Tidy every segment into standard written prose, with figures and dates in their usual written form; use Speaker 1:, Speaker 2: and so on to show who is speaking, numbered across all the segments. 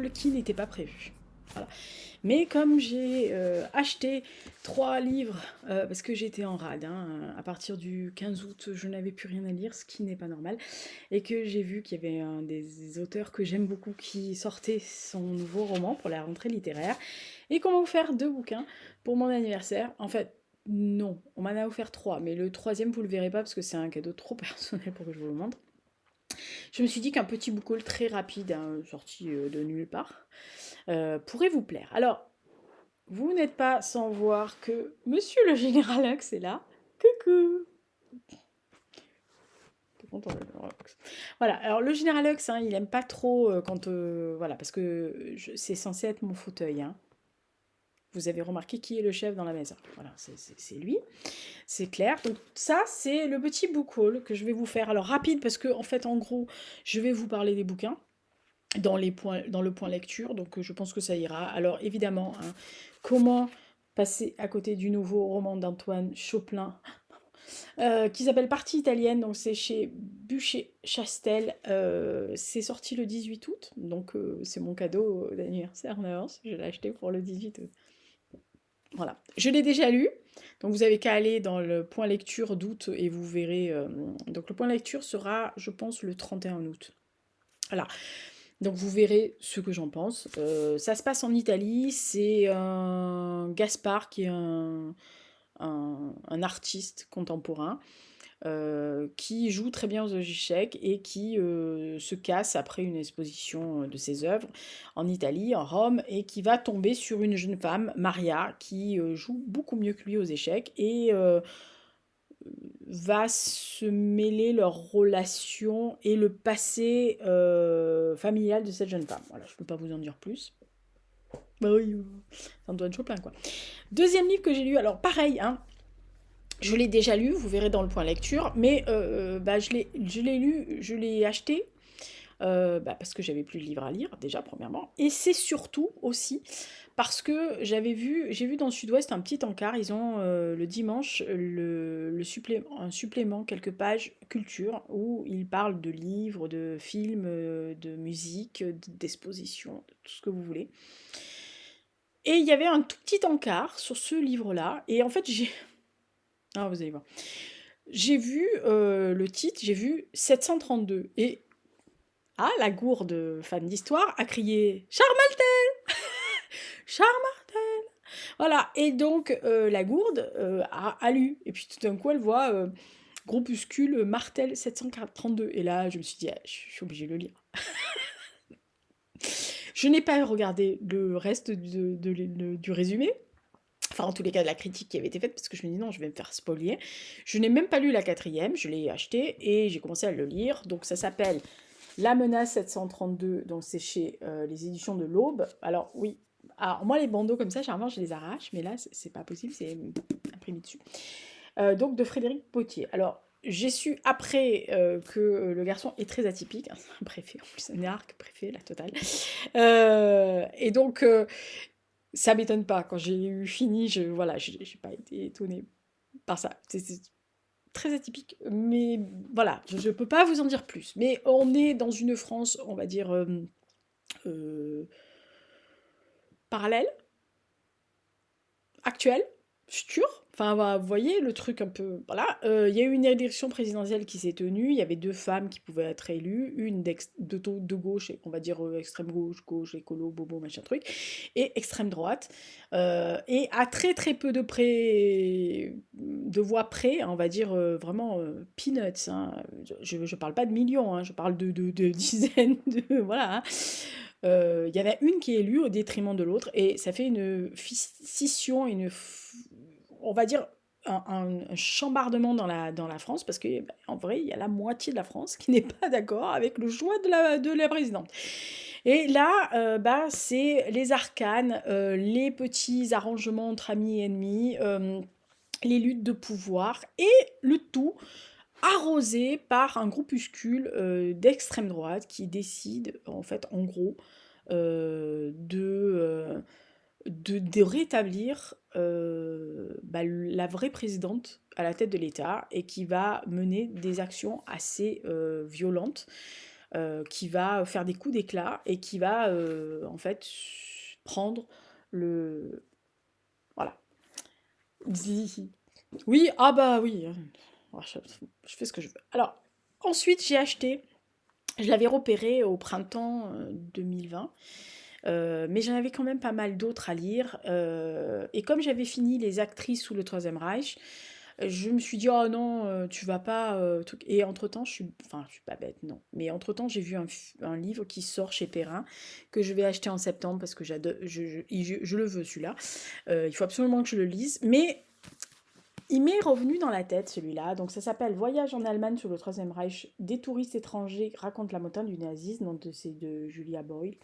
Speaker 1: call qui n'était pas prévu. Voilà. Mais comme j'ai acheté 3 livres, parce que j'étais en rade, hein, à partir du 15 août, je n'avais plus rien à lire, ce qui n'est pas normal, et que j'ai vu qu'il y avait un des auteurs que j'aime beaucoup qui sortait son nouveau roman pour la rentrée littéraire, et qu'on m'a offert 2 bouquins pour mon anniversaire. En fait, non, on m'en a offert 3, mais le troisième, vous le verrez pas parce que c'est un cadeau trop personnel pour que je vous le montre. Je me suis dit qu'un petit book haul très rapide, hein, sorti de nulle part, pourrait vous plaire. Alors, vous n'êtes pas sans voir que Monsieur le Général Hux est là. Coucou. Voilà, alors le Général Hux, hein, il aime pas trop quand... voilà, parce que c'est censé être mon fauteuil. Hein. Vous avez remarqué qui est le chef dans la maison. Voilà, c'est lui, c'est clair. Donc ça, c'est le petit book haul que je vais vous faire. Alors rapide, parce que en fait, en gros, je vais vous parler des bouquins dans le point lecture, donc je pense que ça ira. Alors évidemment, hein, comment passer à côté du nouveau roman d'Antoine Chopin qui s'appelle Partie italienne, donc c'est chez Bûcher-Chastel, c'est sorti le 18 août, donc c'est mon cadeau d'anniversaire en avance, je l'ai acheté pour le 18 août. Voilà, je l'ai déjà lu, donc vous avez qu'à aller dans le point lecture d'août et vous verrez, donc le point lecture sera, je pense, le 31 août. Voilà, donc vous verrez ce que j'en pense. Ça se passe en Italie, c'est un Gaspard qui est un artiste contemporain qui joue très bien aux échecs et qui se casse après une exposition de ses œuvres en Italie, en Rome, et qui va tomber sur une jeune femme, Maria, qui joue beaucoup mieux que lui aux échecs et va se mêler leur relation et le passé familial de cette jeune femme. Voilà, je ne peux pas vous en dire plus. Bah oui, c'est Antoine Chopin, quoi. Deuxième livre que j'ai lu, alors pareil, hein, je l'ai déjà lu, vous verrez dans le point lecture, mais bah, je l'ai lu, je l'ai acheté bah, parce que j'avais plus de livres à lire, déjà, premièrement. Et c'est surtout aussi parce que j'ai vu dans le Sud-Ouest un petit encart. Ils ont le dimanche un supplément, quelques pages culture, où ils parlent de livres, de films, de musique, d'expositions, de tout ce que vous voulez. Et il y avait un tout petit encart sur ce livre-là. Et en fait, ah, vous allez voir. J'ai vu le titre, j'ai vu 732. Et ah, la gourde fan d'histoire a crié Charmartel Charmartel Voilà, et donc la gourde a lu. Et puis tout d'un coup, elle voit groupuscule Martel 732. Et là, je me suis dit, ah, je suis obligée de le lire. Je n'ai pas regardé le reste du résumé. Enfin, en tous les cas, de la critique qui avait été faite, parce que je me dis non, je vais me faire spolier. Je n'ai même pas lu la quatrième, je l'ai acheté et j'ai commencé à le lire. Donc ça s'appelle La menace 732, donc c'est chez les éditions de l'Aube. Alors oui, alors, moi les bandeaux comme ça, généralement je les arrache, mais là c'est pas possible, c'est imprimé dessus. Donc de Frédéric Potier. Alors j'ai su après que le garçon est très atypique, hein, c'est un préfet, en plus un arc préfet, la totale. Et donc ça m'étonne pas. Quand j'ai eu fini, voilà, j'ai pas été étonnée par ça. C'est très atypique, mais voilà, je peux pas vous en dire plus. Mais on est dans une France, on va dire, euh, parallèle, actuelle, future. Enfin, vous voyez le truc un peu. Voilà. Il y a eu une élection présidentielle qui s'est tenue. Il y avait 2 femmes qui pouvaient être élues. Une de gauche, on va dire extrême gauche, gauche, écolo, bobo, machin truc. Et extrême droite. Et à très très peu de voix près, on va dire vraiment peanuts. Hein. Je parle pas de millions, hein, je parle de dizaines. Voilà. Hein. Y en a une qui est élue au détriment de l'autre et ça fait une scission, on va dire un chambardement dans la France parce que bah, en vrai il y a la moitié de la France qui n'est pas d'accord avec le choix de la présidente. Et là, bah, c'est les arcanes, les petits arrangements entre amis et ennemis, les luttes de pouvoir et le tout arrosé par un groupuscule d'extrême droite qui décide, en fait, en gros, de rétablir bah, la vraie présidente à la tête de l'État et qui va mener des actions assez violentes qui va faire des coups d'éclat et qui va en fait prendre le... Voilà. Oui, ah bah oui. Je fais ce que je veux. Alors, ensuite, j'ai acheté, je l'avais repéré au printemps 2020, mais j'en avais quand même pas mal d'autres à lire. Et comme j'avais fini Les actrices sous le Troisième Reich, je me suis dit, oh non, tu vas pas. Et entre-temps, je suis pas bête, non. Mais entre-temps, j'ai vu un livre qui sort chez Perrin, que je vais acheter en septembre parce que j'adore, je le veux celui-là. Il faut absolument que je le lise. Mais il m'est revenu dans la tête celui-là, donc ça s'appelle Voyage en Allemagne sous le Troisième Reich, des touristes étrangers racontent la montagne du nazisme, donc c'est de Julia Boyle.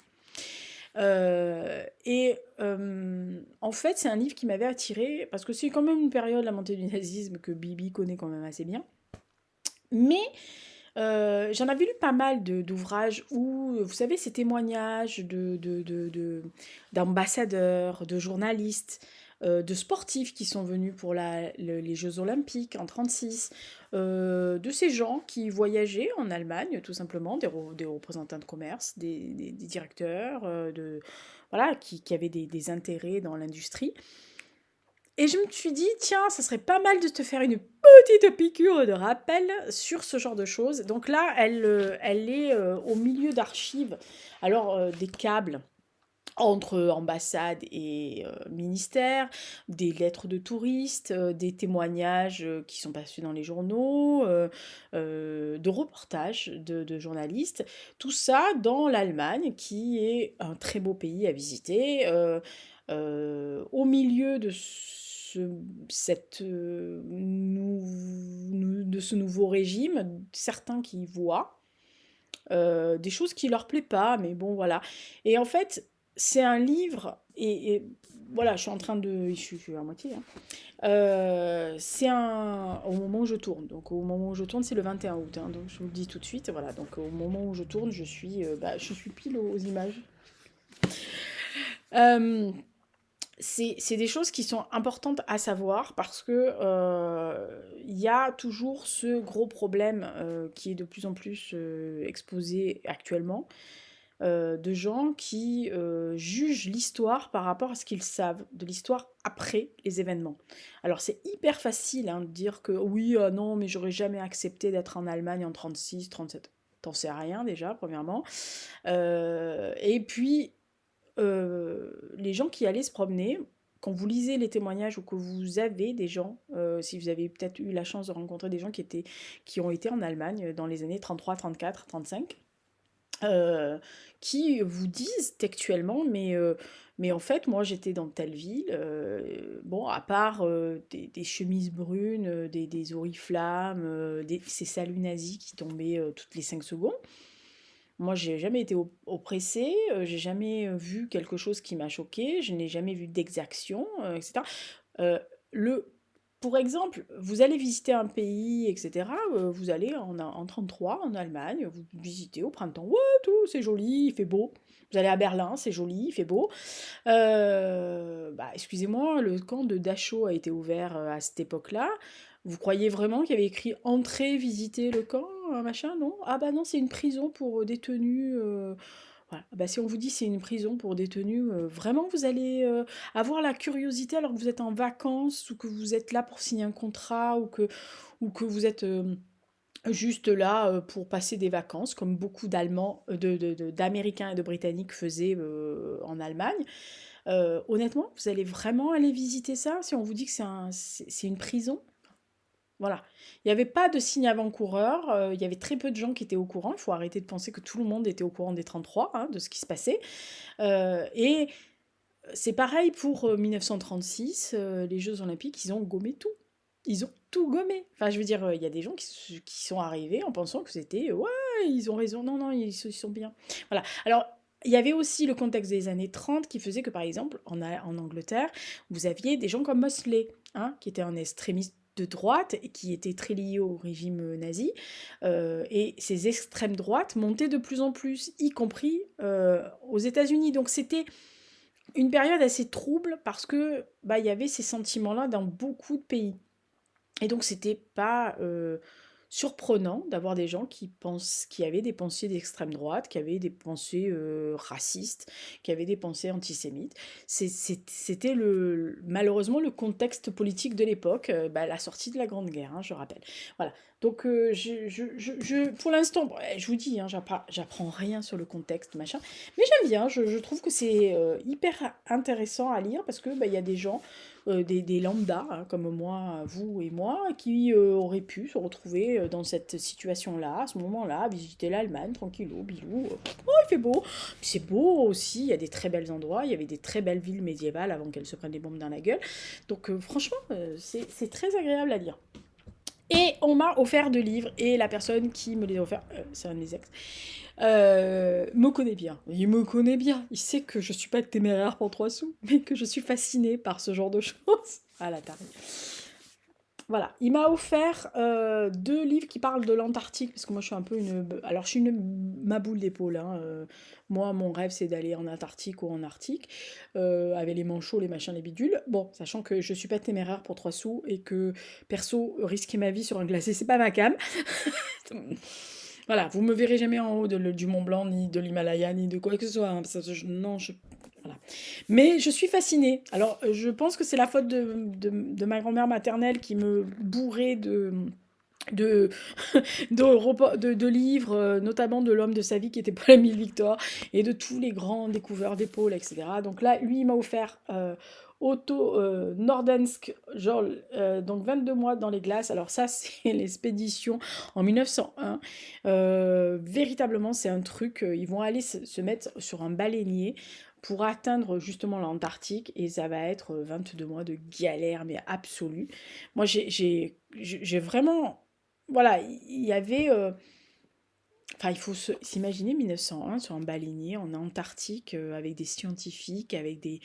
Speaker 1: En fait, c'est un livre qui m'avait attiré parce que c'est quand même une période, la montée du nazisme, que Bibi connaît quand même assez bien. Mais j'en avais lu pas mal d'ouvrages où, vous savez, ces témoignages d'ambassadeurs, de journalistes, de sportifs qui sont venus pour les Jeux Olympiques en 1936, de ces gens qui voyageaient en Allemagne, tout simplement, des représentants de commerce, des directeurs, voilà, qui avaient des intérêts dans l'industrie. Et je me suis dit, tiens, ça serait pas mal de te faire une petite piqûre de rappel sur ce genre de choses. Donc là, elle est au milieu d'archives, alors des câbles entre ambassades et ministères, des lettres de touristes, des témoignages qui sont passés dans les journaux, de reportages de journalistes, tout ça dans l'Allemagne, qui est un très beau pays à visiter, au milieu de de ce nouveau régime, certains qui y voient des choses qui leur plaît pas, mais bon voilà. Et en fait, c'est un livre, et voilà, je suis en train de... Je suis à moitié, hein. C'est au moment où je tourne. Donc au moment où je tourne, c'est le 21 août, hein, donc je vous le dis tout de suite. Voilà, donc au moment où je tourne, je suis pile aux images. Euh, c'est des choses qui sont importantes à savoir parce que il y a toujours ce gros problème qui est de plus en plus exposé actuellement, de gens qui jugent l'histoire par rapport à ce qu'ils savent de l'histoire après les événements. Alors c'est hyper facile hein, de dire que oui, non, mais j'aurais jamais accepté d'être en Allemagne en 36, 37. T'en sais rien déjà, premièrement. Et puis, les gens qui allaient se promener, quand vous lisez les témoignages ou que vous avez des gens, si vous avez peut-être eu la chance de rencontrer des gens qui ont été en Allemagne dans les années 33, 34, 35, qui vous disent textuellement, mais en fait, moi j'étais dans telle ville, bon, à part des chemises brunes, des oriflammes, ces saluts nazis qui tombaient toutes les 5 secondes. Moi, j'ai jamais été oppressée, j'ai jamais vu quelque chose qui m'a choquée, je n'ai jamais vu d'exaction, etc. Euh, le, pour exemple, vous allez visiter un pays, etc. Vous allez en 33 en Allemagne, vous visitez au printemps, ouais, tout, c'est joli, il fait beau. Vous allez à Berlin, c'est joli, il fait beau. Bah, excusez-moi, le camp de Dachau a été ouvert à cette époque-là. Vous croyez vraiment qu'il y avait écrit «Entrez, visiter le camp», machin, non? Ah bah non, c'est une prison pour détenus. Voilà. Bah, si on vous dit c'est une prison pour détenus, vraiment vous allez avoir la curiosité alors que vous êtes en vacances ou que vous êtes là pour signer un contrat ou que vous êtes juste là pour passer des vacances, comme beaucoup d'Allemands, d'Américains et de Britanniques faisaient en Allemagne. Honnêtement, vous allez vraiment aller visiter ça si on vous dit que c'est une prison? Voilà. Il n'y avait pas de signe avant-coureur, il y avait très peu de gens qui étaient au courant. Il faut arrêter de penser que tout le monde était au courant des 33, hein, de ce qui se passait. Et c'est pareil pour 1936, les Jeux Olympiques, ils ont gommé tout. Ils ont tout gommé. Enfin, je veux dire, il y a des gens qui sont arrivés en pensant que c'était ouais, ils ont raison. Non, non, ils sont bien. Voilà. Alors, il y avait aussi le contexte des années 30 qui faisait que, par exemple, en Angleterre, vous aviez des gens comme Mosley, hein, qui était un extrémiste de droite et qui était très lié au régime nazi. Et ces extrêmes droites montaient de plus en plus, y compris aux États-Unis. Donc c'était une période assez trouble parce que il y avait ces sentiments-là dans beaucoup de pays. Et donc c'était pas surprenant d'avoir des gens qui avaient des pensées d'extrême droite, qui avaient des pensées racistes, qui avaient des pensées antisémites. C'était malheureusement le contexte politique de l'époque, la sortie de la Grande Guerre, hein, je rappelle. Voilà. Donc, pour l'instant, je vous dis, hein, j'apprends rien sur le contexte, machin, mais j'aime bien, je trouve que c'est hyper intéressant à lire parce que il y a des gens, des lambda, hein, comme moi, vous et moi, qui auraient pu se retrouver dans cette situation-là, à ce moment-là, visiter l'Allemagne, tranquillou, bilou. Oh, il fait beau. Puis c'est beau aussi, il y a des très belles endroits, il y avait des très belles villes médiévales avant qu'elles se prennent des bombes dans la gueule. Donc franchement, c'est très agréable à lire. Et on m'a offert 2 livres, et la personne qui me les a offerts, c'est un de mes ex, me connaît bien. Il me connaît bien. Il sait que je suis pas téméraire pour 3 sous, mais que je suis fascinée par ce genre de choses. Ah la tarée. Voilà, il m'a offert 2 livres qui parlent de l'Antarctique, parce que moi je suis un peu alors je suis ma boule d'épaule, hein, moi mon rêve c'est d'aller en Antarctique ou en Arctique, avec les manchots, les machins, les bidules. Bon, sachant que je suis pas téméraire pour 3 sous, et que perso, risquer ma vie sur un glacé, c'est pas ma came. Voilà, vous me verrez jamais en haut du Mont Blanc, ni de l'Himalaya, ni de quoi que ce soit, hein, non, voilà. Mais je suis fascinée. Alors, je pense que c'est la faute de ma grand-mère maternelle qui me bourrait de, de livres, notamment de L'homme de sa vie qui était Paul-Émile Victor, et de tous les grands découvreurs d'épaule, etc. Donc là, lui, il m'a offert Otto Nordensk, genre, donc 22 mois dans les glaces. Alors ça, c'est l'expédition en 1901. Véritablement, c'est un truc, ils vont aller se mettre sur un baleinier pour atteindre justement l'Antarctique, et ça va être 22 mois de galère, mais absolue. Moi, j'ai vraiment... Voilà, il y avait... Enfin, il faut s'imaginer 1901 sur un baleinier en Antarctique, avec des scientifiques, avec des,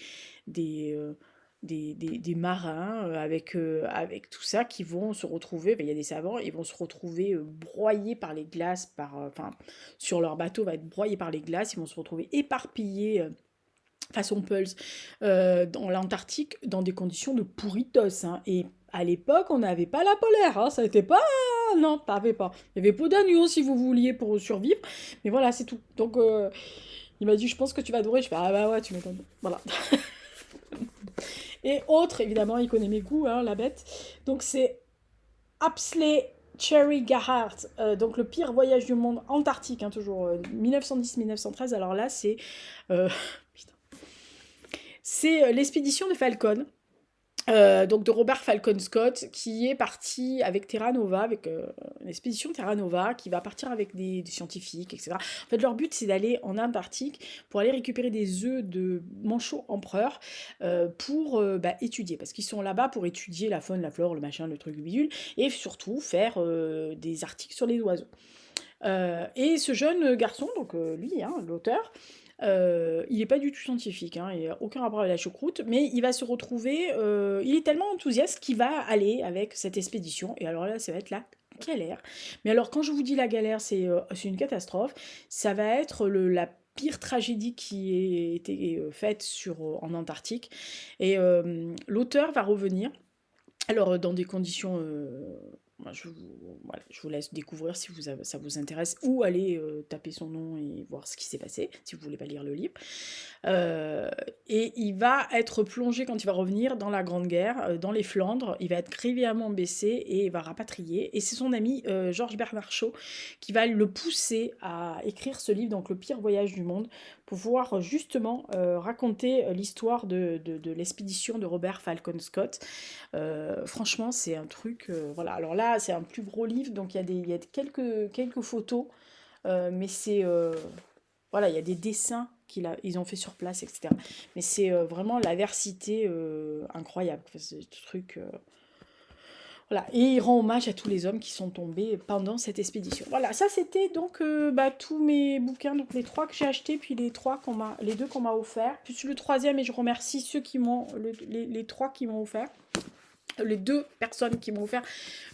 Speaker 1: des marins, avec tout ça qui vont se retrouver, il y a des savants, ils vont se retrouver broyés par les glaces, enfin, sur leur bateau va être broyé par les glaces, ils vont se retrouver éparpillés façon Pulse, dans l'Antarctique, dans des conditions de pourritos, hein. Et à l'époque, on n'avait pas la polaire, hein, ça n'était pas... Non, t'avais pas. Il y avait peu d'agneaux si vous vouliez pour survivre, mais voilà, c'est tout. Donc, il m'a dit, je pense que tu vas adorer. Je fais, ah bah ouais, tu m'étonnes. Voilà. Et autre, évidemment, il connaît mes goûts, hein, la bête. Donc, c'est Apsley Cherry Garhart, donc le pire voyage du monde, Antarctique, hein, toujours 1910-1913. Alors là, c'est... c'est l'expédition de Falcon, donc de Robert Falcon Scott, qui est parti avec Terra Nova, avec une expédition Terra Nova, qui va partir avec des scientifiques, etc. En fait, leur but, c'est d'aller en Antarctique pour aller récupérer des œufs de manchots empereurs pour étudier, parce qu'ils sont là-bas pour étudier la faune, la flore, le machin, le truc, le bidule, et surtout faire des articles sur les oiseaux. Et ce jeune garçon, donc lui, hein, l'auteur, il n'est pas du tout scientifique, hein, il n'a aucun rapport avec la choucroute, mais il va se retrouver, il est tellement enthousiaste qu'il va aller avec cette expédition, et alors là, ça va être la galère. Mais alors, quand je vous dis la galère, c'est une catastrophe, ça va être la pire tragédie qui ait été faite en Antarctique, et l'auteur va revenir, alors dans des conditions... moi, voilà, je vous laisse découvrir si ça vous intéresse, ou aller taper son nom et voir ce qui s'est passé, si vous voulez pas lire le livre. Et il va être plongé, quand il va revenir, dans la Grande Guerre, dans les Flandres. Il va être grièvement blessé et il va rapatrier. Et c'est son ami Georges Bernard Shaw qui va le pousser à écrire ce livre, donc Le pire voyage du monde, pour pouvoir justement raconter l'histoire de l'expédition de Robert Falcon Scott. Franchement, c'est un truc... voilà. Alors là, c'est un plus gros livre, donc il y a quelques photos, mais c'est... voilà, il y a des dessins ils ont fait sur place, etc. Mais c'est vraiment l'aversité incroyable. Enfin, c'est ce truc... voilà. Et il rend hommage à tous les hommes qui sont tombés pendant cette expédition. Voilà, ça c'était donc tous mes bouquins, donc les 3 que j'ai achetés, puis les 2 qu'on m'a offert, plus le 3e, et je remercie ceux qui m'ont... les 3 qui m'ont offert. Les 2 personnes qui m'ont offert,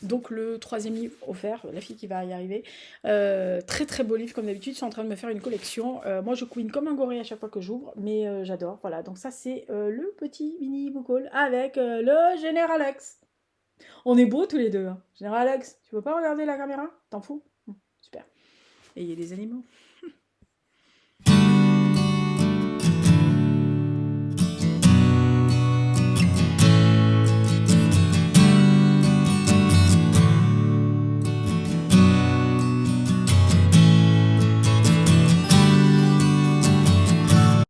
Speaker 1: donc le 3e livre offert, la fille qui va y arriver. Très très beau livre comme d'habitude, je suis en train de me faire une collection. Moi je couine comme un gorille à chaque fois que j'ouvre, mais j'adore. Voilà, donc ça c'est le petit mini book haul avec le Général Alex. On est beaux tous les deux. Hein. Général Alex, tu veux pas regarder la caméra? T'en fous? Super. Et il y a des animaux.